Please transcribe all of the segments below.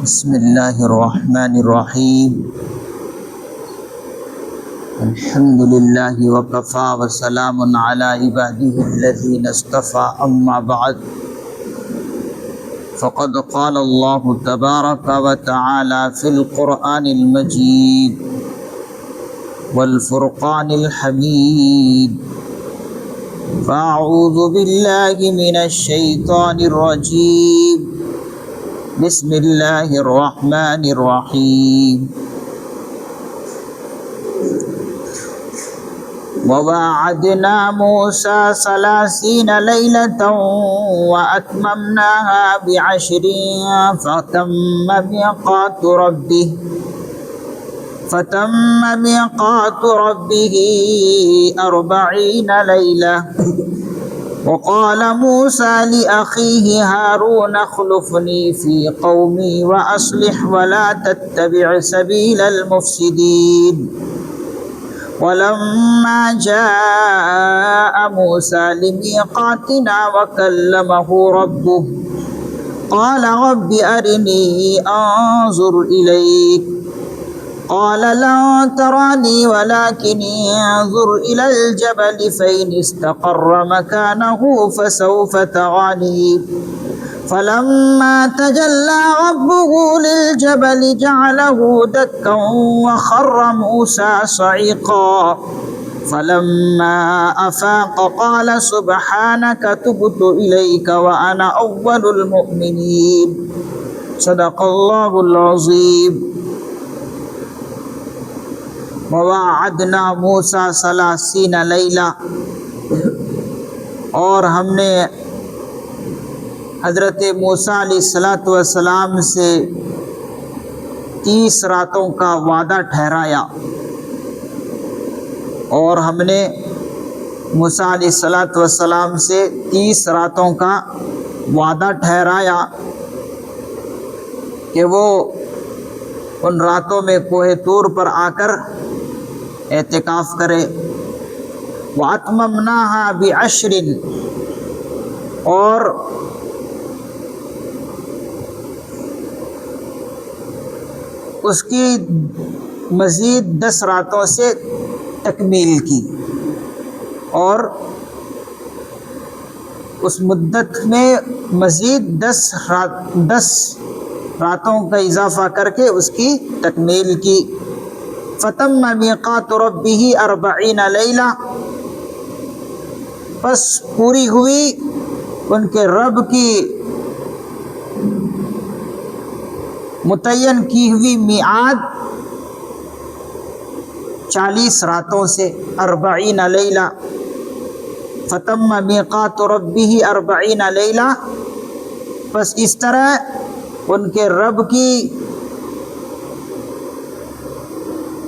بسم اللہ الرحمن الرحیم الحمد للہ وکفی وسلام علی عبادہ الذین اصطفی اما بعد فقد قال اللہ تبارک وتعالی فی القرآن المجید والفرقان الحمید فاعوذ باللہ من الشیطان الرجیم بسم اللہ الرحمن الرحیم وواعدنا موسى 30 ليلة وأتممناها ب10 فتم ميقات ربه 40 ليلة وقال موسى لأخيه هارون اخلفني في قومي وأصلح ولا تتبع سبيل المفسدين ولما جاء موسى لميقاتنا وكلمه ربه قال رب أرني أنظر إليك قال لن تراني ولكن انظر إلى الجبل فإن استقر مكانه فسوف تراني فلما تجلى ربه للجبل جعله دكا وخر موسى صعقا فلما أفاق قال سبحانك تبت إليك وأنا أول المؤمنين صدق الله العظيم وواعدنا موسیٰ 30 لیلہ، اور ہم نے حضرت موسیٰ علیہ السلام سے 30 راتوں کا وعدہ ٹھہرایا، اور ہم نے موسیٰ علیہ السلام سے 30 راتوں کا وعدہ ٹھہرایا کہ وہ ان راتوں میں کوہ طور پر آ کر اعتکاف کرے۔ وَأَتْمَمْنَاهَا ب10، اور اس کی مزید 10 راتوں سے تکمیل کی، اور اس مدت میں مزید 10 راتوں کا اضافہ کر کے اس کی تکمیل کی۔ فتم میقات ربہ 40 لیلہ، پس پوری ہوئی ان کے رب کی متعین کی ہوئی میعاد 40 راتوں سے، 40 لیلہ۔ فتم میقات ربہ 40 لیلہ، پس اس طرح ان کے رب کی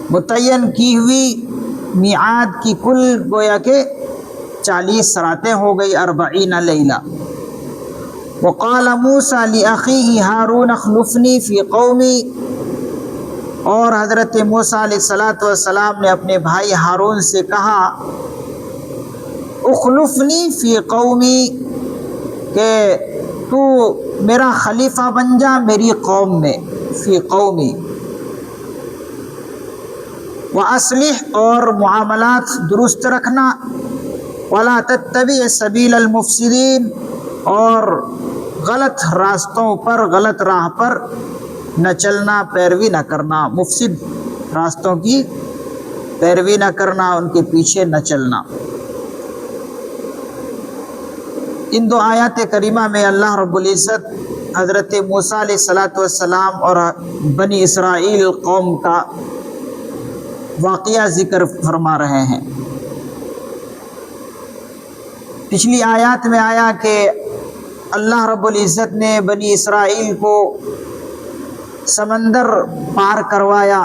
متعین کی ہوئی میعاد کی کل گویا کہ 40 راتیں ہو گئی، 40 لیلہ۔ وقال موسیٰ لأخیہ ہارون اخلفنی فی قومی، اور حضرت موسیٰ علیہ السلام نے اپنے بھائی ہارون سے کہا اخلفنی فی قومی، کہ تو میرا خلیفہ بن جا میری قوم میں، فی قومی۔ وَأَصْلِحْ، اور معاملات درست رکھنا، وَلَا تَتَّبِعْ سَبِيلَ الْمُفْسِدِينَ، اور غلط راستوں پر، غلط راہ پر نہ چلنا، پیروی نہ کرنا، مفسد راستوں کی پیروی نہ کرنا، ان کے پیچھے نہ چلنا۔ ان 2 آیات کریمہ میں اللہ رب العزت حضرت موسیٰ علیہ السلام اور بنی اسرائیل قوم کا واقعہ ذکر فرما رہے ہیں۔ پچھلی آیات میں آیا کہ اللہ رب العزت نے بنی اسرائیل کو سمندر پار کروایا،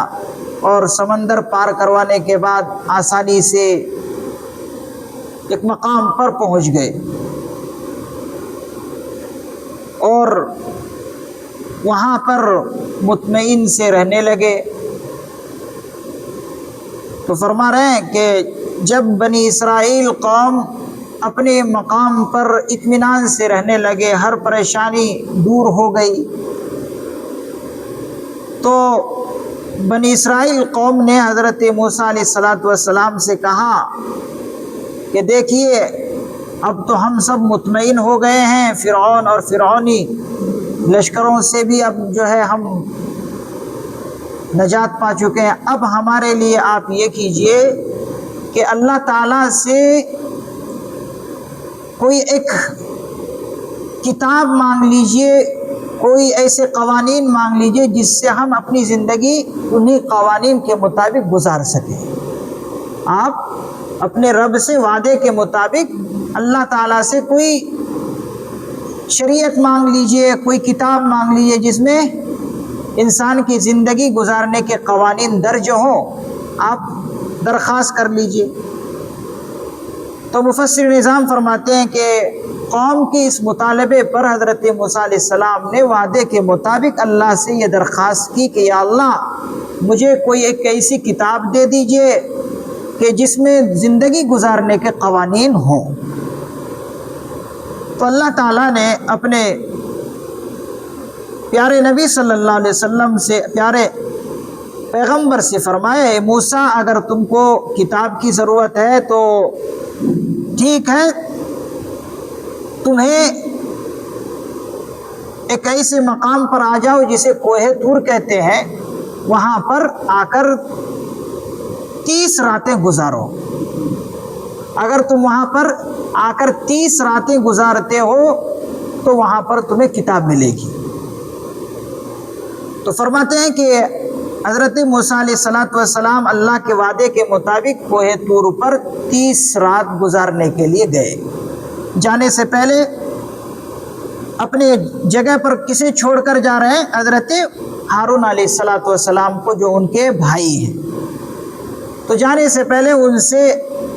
اور سمندر پار کروانے کے بعد آسانی سے ایک مقام پر پہنچ گئے، اور وہاں پر مطمئن سے رہنے لگے۔ تو فرما رہے ہیں کہ جب بنی اسرائیل قوم اپنے مقام پر اطمینان سے رہنے لگے، ہر پریشانی دور ہو گئی، تو بنی اسرائیل قوم نے حضرت موسیٰ علیہ السلام سے کہا کہ دیکھیے اب تو ہم سب مطمئن ہو گئے ہیں، فرعون اور فرعونی لشکروں سے بھی اب جو ہے ہم نجات پا چکے ہیں، اب ہمارے لیے آپ یہ کیجئے کہ اللہ تعالیٰ سے کوئی ایک کتاب مانگ لیجئے، کوئی ایسے قوانین مانگ لیجئے جس سے ہم اپنی زندگی انہی قوانین کے مطابق گزار سکیں۔ آپ اپنے رب سے وعدے کے مطابق اللہ تعالیٰ سے کوئی شریعت مانگ لیجئے، کوئی کتاب مانگ لیجئے جس میں انسان کی زندگی گزارنے کے قوانین درج ہوں، آپ درخواست کر لیجئے۔ تو مفسر نظام فرماتے ہیں کہ قوم کے اس مطالبے پر حضرت موسیٰ علیہ السلام نے وعدے کے مطابق اللہ سے یہ درخواست کی کہ یا اللہ مجھے کوئی ایک ایسی کتاب دے دیجئے کہ جس میں زندگی گزارنے کے قوانین ہوں۔ تو اللہ تعالیٰ نے اپنے پیارے نبی صلی اللہ علیہ وسلم سے، پیارے پیغمبر سے فرمایا، اے موسیٰ اگر تم کو کتاب کی ضرورت ہے تو ٹھیک ہے، تمہیں ایک ایسے مقام پر آ جاؤ جسے کوہ طور کہتے ہیں، وہاں پر آ کر 30 راتیں گزارو۔ اگر تم وہاں پر آ کر 30 راتیں گزارتے ہو تو وہاں پر تمہیں کتاب ملے گی۔ تو فرماتے ہیں کہ حضرت موسیٰ علیہ السلام اللہ کے وعدے کے مطابق کوہ طور پر 30 رات گزارنے کے لیے گئے۔ جانے سے پہلے اپنے جگہ پر کسے چھوڑ کر جا رہے ہیں؟ حضرت ہارون علیہ السلام کو، جو ان کے بھائی ہیں۔ تو جانے سے پہلے ان سے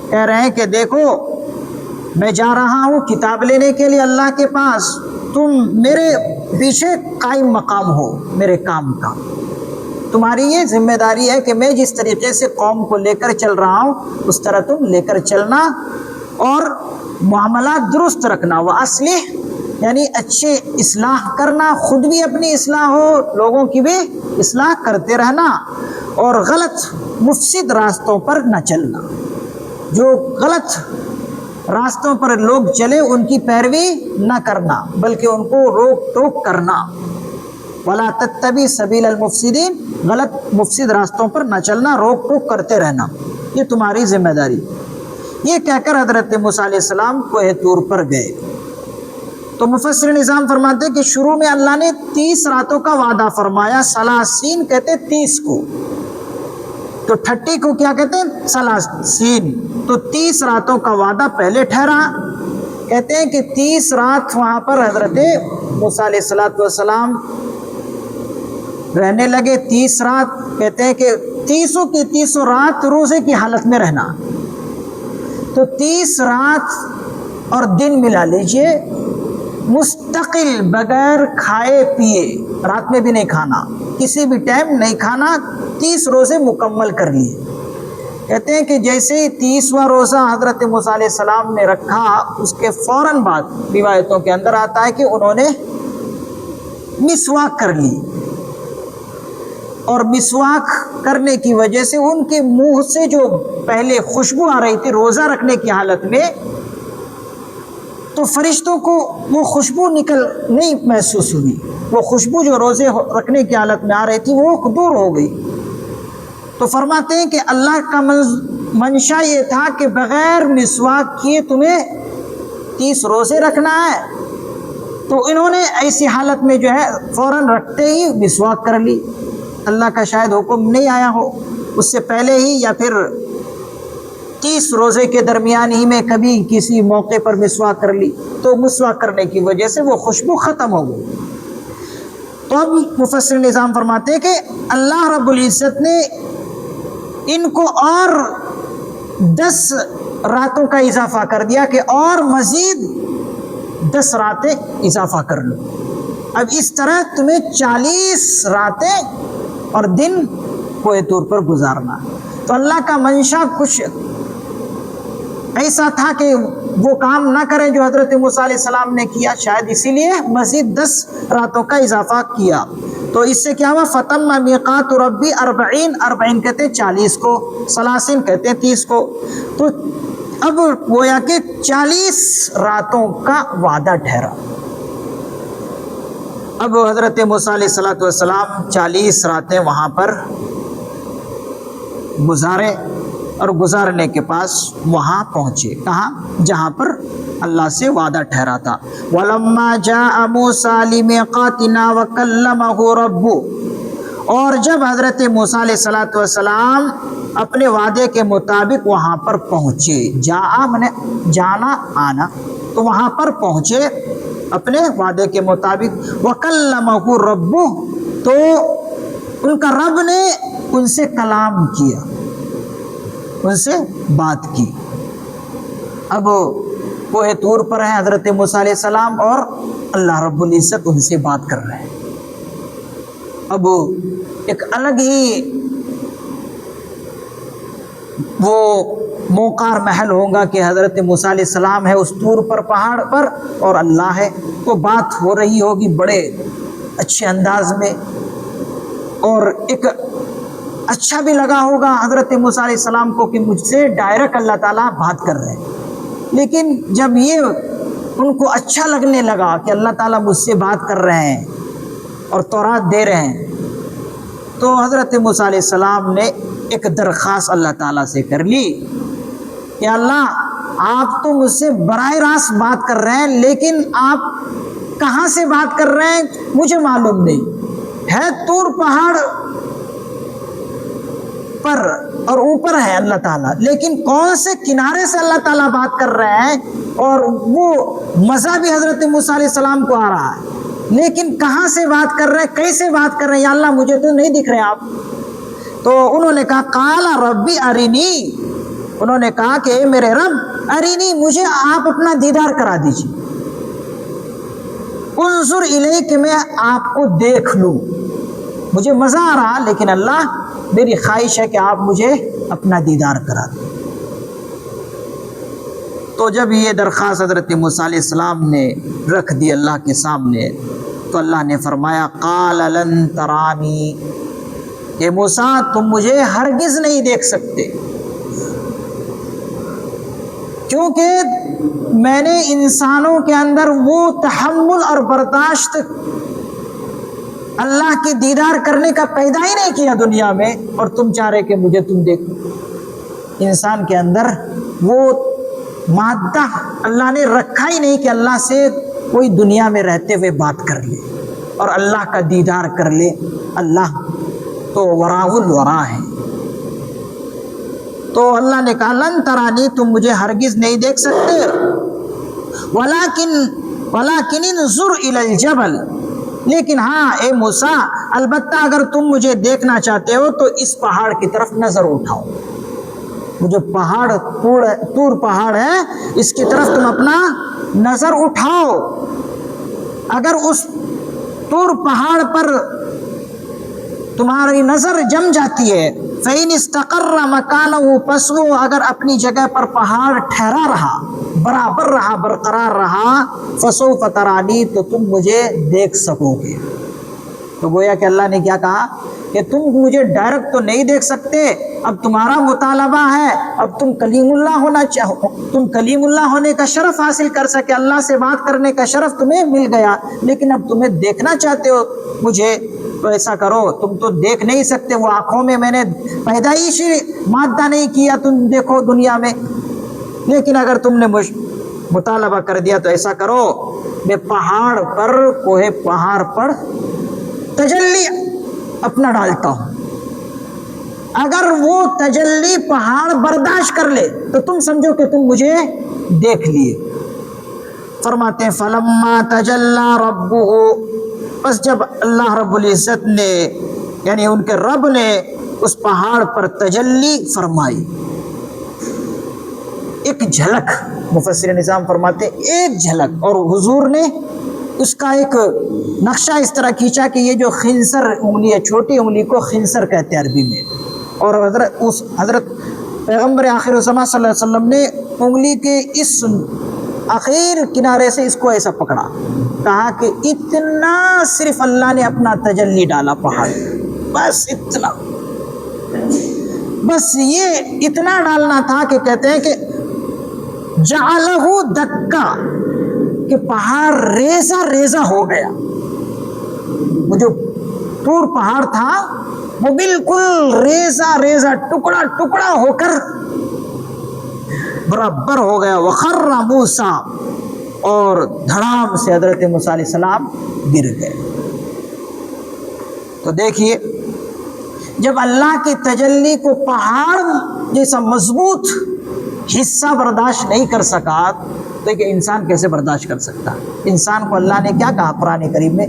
کہہ رہے ہیں کہ دیکھو میں جا رہا ہوں کتاب لینے کے لیے اللہ کے پاس، تم میرے پیچھے قائم مقام ہو میرے کام کا۔ تمہاری یہ ذمہ داری ہے کہ میں جس طریقے سے قوم کو لے کر چل رہا ہوں اس طرح تم لے کر چلنا اور معاملات درست رکھنا۔ وَأَصْلِحْ یعنی اچھے اصلاح کرنا، خود بھی اپنی اصلاح ہو، لوگوں کی بھی اصلاح کرتے رہنا، اور غلط مفسد راستوں پر نہ چلنا۔ جو غلط راستوں پر لوگ چلے ان کی پیروی نہ کرنا بلکہ ان کو روک ٹوک کرنا۔ وَلَا تَتَّبِعْ سَبِيلَ الْمُفْسِدِينَ غلط مفسد راستوں پر نہ چلنا، روک ٹوک کرتے رہنا، یہ تمہاری ذمہ داری۔ یہ کہہ کر حضرت موسیٰ علیہ السلام کوہ طور پر گئے۔ تو مفسر نظام فرماتے کہ شروع میں اللہ نے 30 راتوں کا وعدہ فرمایا، سلاسین کہتے 30 کو، تو 30 کو کیا کہتے ہیں؟ سلاسین۔ تو 30 راتوں کا وعدہ پہلے ٹھہرا۔ کہتے ہیں کہ 30 رات وہاں پر حضرت موسیٰ علیہ السلام رہنے لگے۔ 30 رات کہتے ہیں کہ 30 کی 30 رات روزے کی حالت میں رہنا۔ تو 30 رات اور دن ملا لیجئے مستقل، بغیر کھائے پیے، رات میں بھی نہیں کھانا، کسی بھی ٹائم نہیں کھانا، 30 روزے مکمل کر لیے۔ کہتے ہیں کہ جیسے ہی 30واں روزہ حضرت موسیٰ علیہ السلام نے رکھا، اس کے فوراً بعد روایتوں کے اندر آتا ہے کہ انہوں نے مسواک کر لی، اور مسواک کرنے کی وجہ سے ان کے منہ سے جو پہلے خوشبو آ رہی تھی روزہ رکھنے کی حالت میں، تو فرشتوں کو وہ خوشبو نہیں محسوس ہوئی۔ وہ خوشبو جو روزے رکھنے کی حالت میں آ رہی تھی وہ دور ہو گئی۔ تو فرماتے ہیں کہ اللہ کا منشا یہ تھا کہ بغیر مسواک کیے تمہیں 30 روزے رکھنا ہے۔ تو انہوں نے ایسی حالت میں جو ہے فوراً رکھتے ہی مسواک کر لی۔ اللہ کا شاید حکم نہیں آیا ہو، اس سے پہلے ہی یا پھر 30 روزے کے درمیان ہی میں کبھی کسی موقع پر مسواک کر لی، تو مسواک کرنے کی وجہ سے وہ خوشبو ختم ہو گئی۔ تو اب مفسر نظام فرماتے ہیں کہ اللہ رب العزت نے ان کو اور 10 راتوں کا اضافہ کر دیا کہ اور مزید 10 راتیں اضافہ کر لو۔ اب اس طرح تمہیں 40 راتیں اور دن کوہ طور پر گزارنا۔ تو اللہ کا منشا کچھ ایسا تھا کہ وہ کام نہ کریں جو حضرت موسیٰ علیہ السلام نے کیا، شاید اسی لیے مزید 10 راتوں کا اضافہ کیا۔ تو اس سے کیا ہوا؟ فتم میقات ربی 40، 40 کہتے ہیں 40 کو، 30 کہتے ہیں 30 کو. تو اب گویا کہ 40 راتوں کا وعدہ ٹھہرا. اب حضرت موسیٰ علیہ السلام 40 راتیں وہاں پر گزارے، اور گزارنے کے پاس وہاں پہنچے. کہاں؟ جہاں پر اللہ سے وعدہ ٹھہرا تھا. وَلَمَّا جَاءَ مُوسَىٰ لِمِيقَاتِنَا وَكَلَّمَهُ رَبُّهُ، اور جب حضرت موسیٰ علیہ السلام اپنے وعدے کے مطابق وہاں پر پہنچے، جاء منے جانا آنا، تو وہاں پر پہنچے اپنے وعدے کے مطابق. وَكَلَّمَهُ رَبُّهُ، تو ان کا رب نے ان سے کلام کیا، ان سے بات کی. اب کوہ طور پر ہیں حضرت موسیٰ علیہ السلام اور اللہ رب العزت ان سے بات کر رہے ہیں. اب ایک الگ ہی وہ موقار محل ہوگا کہ حضرت موسیٰ علیہ السلام ہے اس طور پر پہاڑ پر اور اللہ ہے، تو بات ہو رہی ہوگی بڑے اچھے انداز میں، اور ایک اچھا بھی لگا ہوگا حضرت موسیٰ علیہ السلام کو کہ مجھ سے ڈائریکٹ اللہ تعالیٰ بات کر رہے ہیں. لیکن جب یہ ان کو اچھا لگنے لگا کہ اللہ تعالیٰ مجھ سے بات کر رہے ہیں اور تورات دے رہے ہیں، تو حضرت موسیٰ علیہ السلام نے ایک درخواست اللہ تعالیٰ سے کر لی کہ اللہ آپ تو مجھ سے براہ راست بات کر رہے ہیں، لیکن آپ کہاں سے بات کر رہے ہیں مجھے معلوم نہیں ہے. طور پہاڑ پر اور اوپر ہے اللہ تعالیٰ، لیکن کون سے کنارے سے اللہ تعالیٰ بات کر رہے ہیں، اور وہ مزہ بھی حضرت موسیٰ علیہ السلام کو آ رہا ہے، لیکن کہاں سے بات کر رہے ہیں، کیسے بات کر رہے ہیں، یا اللہ مجھے تو نہیں دکھ رہے آپ. تو انہوں نے کہا قال ربی ارینی، انہوں نے کہا کہ اے میرے رب ارینی، مجھے آپ اپنا دیدار کرا دیجیے. انظر الیک، میں آپ کو دیکھ لوں، مجھے مزہ آ رہا لیکن اللہ میری خواہش ہے کہ آپ مجھے اپنا دیدار کرا دیں. تو جب یہ درخواست حضرت موسیٰ علیہ السلام نے رکھ دی اللہ کے سامنے، تو اللہ نے فرمایا قال لن ترانی، کہ موسیٰ تم مجھے ہرگز نہیں دیکھ سکتے، کیونکہ میں نے انسانوں کے اندر وہ تحمل اور برداشت اللہ کے دیدار کرنے کا پیدا ہی نہیں کیا دنیا میں، اور تم چاہ رہے کہ مجھے تم دیکھو. انسان کے اندر وہ مادہ اللہ نے رکھا ہی نہیں کہ اللہ سے کوئی دنیا میں رہتے ہوئے بات کر لے اور اللہ کا دیدار کر لے. اللہ تو وراء الورا ہے. تو اللہ نے کہا لن ترانی، تم مجھے ہرگز نہیں دیکھ سکتے، ولکن انظر الی الجبل، لیکن ہاں اے موسیٰ البتہ اگر تم مجھے دیکھنا چاہتے ہو تو اس پہاڑ کی طرف نظر اٹھاؤ. وہ جو پہاڑ طور پہاڑ ہے اس کی طرف تم اپنا نظر اٹھاؤ. اگر اس طور پہاڑ پر تمہاری نظر جم جاتی ہے، فَإِنِ اسْتَقَرَّ مَكَانَهُ، پس وہ اگر اپنی جگہ پر پہاڑ ٹھہرا رہا، برابر رہا، برقرار رہا، فَسَوْفَ تَرَانِي، تو تم مجھے دیکھ سکو گے. تو گویا کہ اللہ نے کیا کہا کہ تم مجھے ڈائریکٹ تو نہیں دیکھ سکتے، اب تمہارا مطالبہ ہے، اب تم کلیم اللہ ہونا چاہو، تم کلیم اللہ ہونے کا شرف حاصل کر سکے، اللہ سے بات کرنے کا شرف تمہیں مل گیا، لیکن اب تمہیں دیکھنا چاہتے ہو مجھے، تو ایسا کرو، تم تو دیکھ نہیں سکتے، وہ آنکھوں میں میں نے پیدائشی مادہ نہیں کیا تم دیکھو دنیا میں، لیکن اگر تم نے مطالبہ کر دیا تو ایسا کرو، میں پہاڑ پر، کوہ پہاڑ پر تجلی اپنا ڈالتا ہوں، اگر وہ تجلی پہاڑ برداشت کر لے تو تم سمجھو کہ تم مجھے دیکھ لیے. فرماتے ہیں فلما تجلی ربہ، بس جب اللہ رب العزت نے یعنی ان کے رب نے اس پہاڑ پر تجلی فرمائی، ایک جھلک، مفسر نظام فرماتے ایک جھلک، اور حضور نے اس کا ایک نقشہ اس طرح کھینچا کہ یہ جو خنصر انگلی ہے، چھوٹی انگلی کو خنصر کہتے ہیں عربی میں، اور حضرت پیغمبر آخر الزماں صلی اللہ علیہ وسلم نے انگلی کے اس آخر کنارے سے اس کو ایسا پکڑا کہا کہ اتنا صرف اللہ نے اپنا تجلی ڈالا پہاڑ، بس اتنا، بس یہ اتنا ڈالنا تھا کہ کہتے ہیں کہ جعلہ دکا، کہ پہاڑ ریزہ ریزہ ہو گیا. وہ جو طور پہاڑ تھا وہ بالکل ریزہ ریزہ ٹکڑا ٹکڑا ہو کر برابر ہو گیا. وخر موسیٰ، اور دھڑام سے حضرت موسیٰ علیہ السلام گر گئے. تو دیکھیے جب اللہ کی تجلی کو پہاڑ جیسا مضبوط حصہ برداشت نہیں کر سکا تو کہ انسان کیسے برداشت کر سکتا؟ انسان کو اللہ نے کیا کہا قرآن کریم میں؟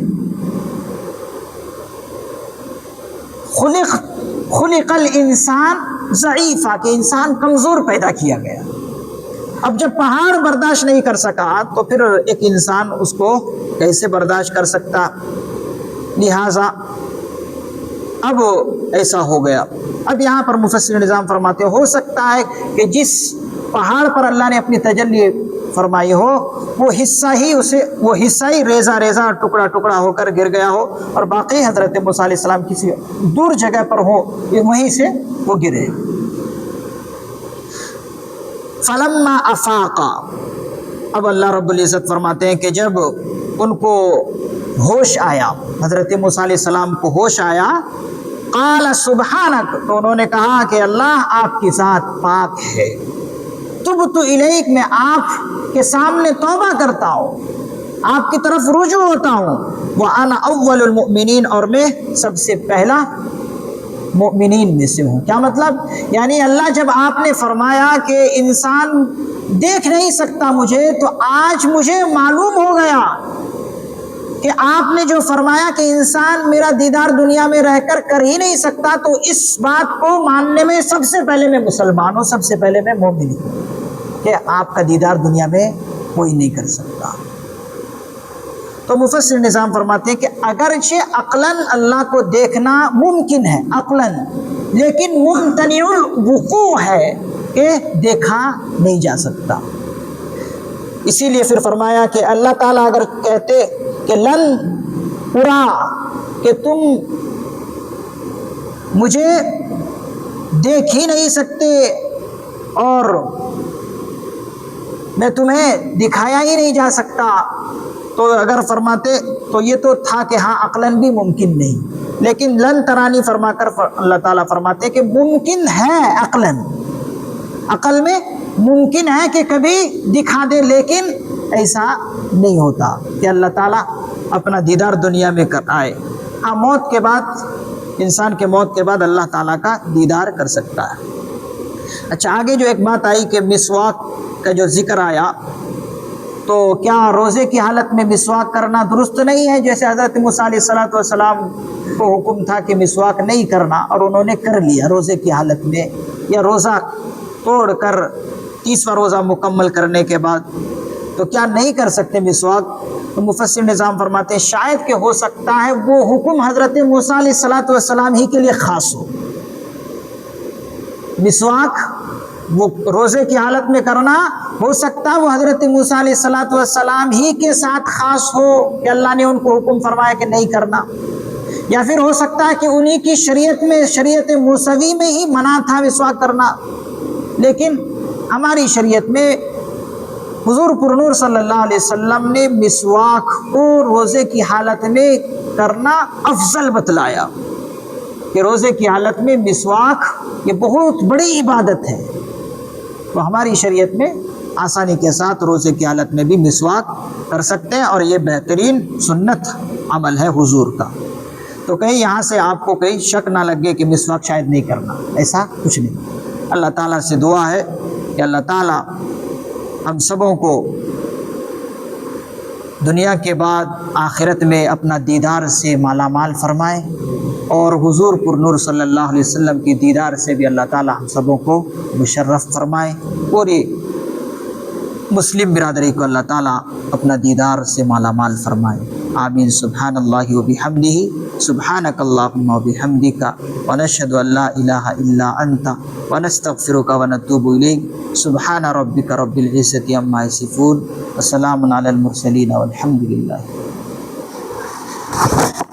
خلق الانسان ضعیفا، کہ انسان کمزور پیدا کیا گیا. اب جب پہاڑ برداشت نہیں کر سکا تو پھر ایک انسان اس کو کیسے برداشت کر سکتا؟ لہذا اب ایسا ہو گیا. اب یہاں پر مفسر نظام فرماتے ہو سکتا ہے کہ جس پہاڑ پر اللہ نے اپنی تجلی فرمائی ہو وہ حصہ ہی ریزہ ریزہ ٹکڑا ٹکڑا ہو کر گر گیا ہو، اور باقی حضرت موسیٰ علیہ السلام کسی دور جگہ پر ہو، وہیں سے وہ گرے. فلما افاقا، اب اللہ رب العزت فرماتے ہیں کہ جب ان کو ہوش آیا، حضرت موسیٰ علیہ السلام کو ہوش آیا، قال سبحانک، تو انہوں نے کہا کہ اللہ آپ کی ذات پاک ہے، تبت الیک، میں آپ کے سامنے توبہ کرتا ہوں، آپ کی طرف رجوع ہوتا ہوں، وانا اول المؤمنین، اور میں سب سے پہلا مؤمنین میں سے ہوں. کیا مطلب؟ یعنی اللہ جب آپ نے فرمایا کہ انسان دیکھ نہیں سکتا مجھے، تو آج مجھے معلوم ہو گیا کہ آپ نے جو فرمایا کہ انسان میرا دیدار دنیا میں رہ کر ہی نہیں سکتا، تو اس بات کو ماننے میں سب سے پہلے میں مسلمان ہوں، سب سے پہلے میں مومن ہوں کہ آپ کا دیدار دنیا میں کوئی نہیں کر سکتا. تو مفسر نظام فرماتے ہیں کہ اگرچہ عقلاً اللہ کو دیکھنا ممکن ہے عقلاً، لیکن ممتنع الوقوع ہے کہ دیکھا نہیں جا سکتا. اسی لیے پھر فرمایا کہ اللہ تعالیٰ اگر کہتے کہ لن پورا، کہ تم مجھے دیکھ ہی نہیں سکتے اور میں تمہیں دکھایا ہی نہیں جا سکتا، تو اگر فرماتے تو یہ تو تھا کہ ہاں عقلاً بھی ممکن نہیں، لیکن لن ترانی فرما کر اللہ تعالیٰ فرماتے کہ ممکن ہے عقلاً، عقل میں ممکن ہے کہ کبھی دکھا دے، لیکن ایسا نہیں ہوتا کہ اللہ تعالیٰ اپنا دیدار دنیا میں کر آئے. ہاں موت کے بعد، انسان کے موت کے بعد اللہ تعالیٰ کا دیدار کر سکتا ہے. اچھا آگے جو ایک بات آئی کہ مسواک کا جو ذکر آیا، تو کیا روزے کی حالت میں مسواک کرنا درست نہیں ہے؟ جیسے حضرت موسیٰ علیہ السلام کو حکم تھا کہ مسواک نہیں کرنا اور انہوں نے کر لیا روزے کی حالت میں، یا روزہ توڑ کر 30واں روزہ مکمل کرنے کے بعد، تو کیا نہیں کر سکتے مسواک؟ تو مفسر نظام فرماتے ہیں شاید کہ ہو سکتا ہے وہ حکم حضرت موسیٰ علیہ السلام ہی کے لیے خاص ہو. مسواک وہ روزے کی حالت میں کرنا ہو سکتا ہے وہ حضرت موسیٰ علیہ السلام ہی کے ساتھ خاص ہو کہ اللہ نے ان کو حکم فرمایا کہ نہیں کرنا، یا پھر ہو سکتا ہے کہ انہی کی شریعت میں، شریعت موسوی میں ہی منع تھا مسواک کرنا، لیکن ہماری شریعت میں حضور پرنور صلی اللہ علیہ وسلم نے مسواک کو روزے کی حالت میں کرنا افضل بتلایا کہ روزے کی حالت میں مسواک یہ بہت بڑی عبادت ہے. تو ہماری شریعت میں آسانی کے ساتھ روزے کی حالت میں بھی مسواک کر سکتے ہیں، اور یہ بہترین سنت عمل ہے حضور کا. تو کہیں یہاں سے آپ کو کہیں شک نہ لگے کہ مسواک شاید نہیں کرنا، ایسا کچھ نہیں. اللہ تعالیٰ سے دعا ہے کہ اللہ تعالیٰ ہم سبوں کو دنیا کے بعد آخرت میں اپنا دیدار سے مالا مال فرمائے، اور حضور پرنور صلی اللہ علیہ وسلم کی دیدار سے بھی اللہ تعالیٰ ہم سبوں کو مشرف فرمائے. پوری مسلم برادری کو اللہ تعالیٰ اپنا دیدار سے مالا مال فرمائے. آمین. سبحان اللہ و بحمدہ، سبحانک اللہم و بحمدک، ونشہد ان لا الہ الا انت، ونستغفرک ونتوب الیک. سبحان ربک رب العزۃ عما یصفون، وسلام علی المرسلین والحمد للہ. اللہ.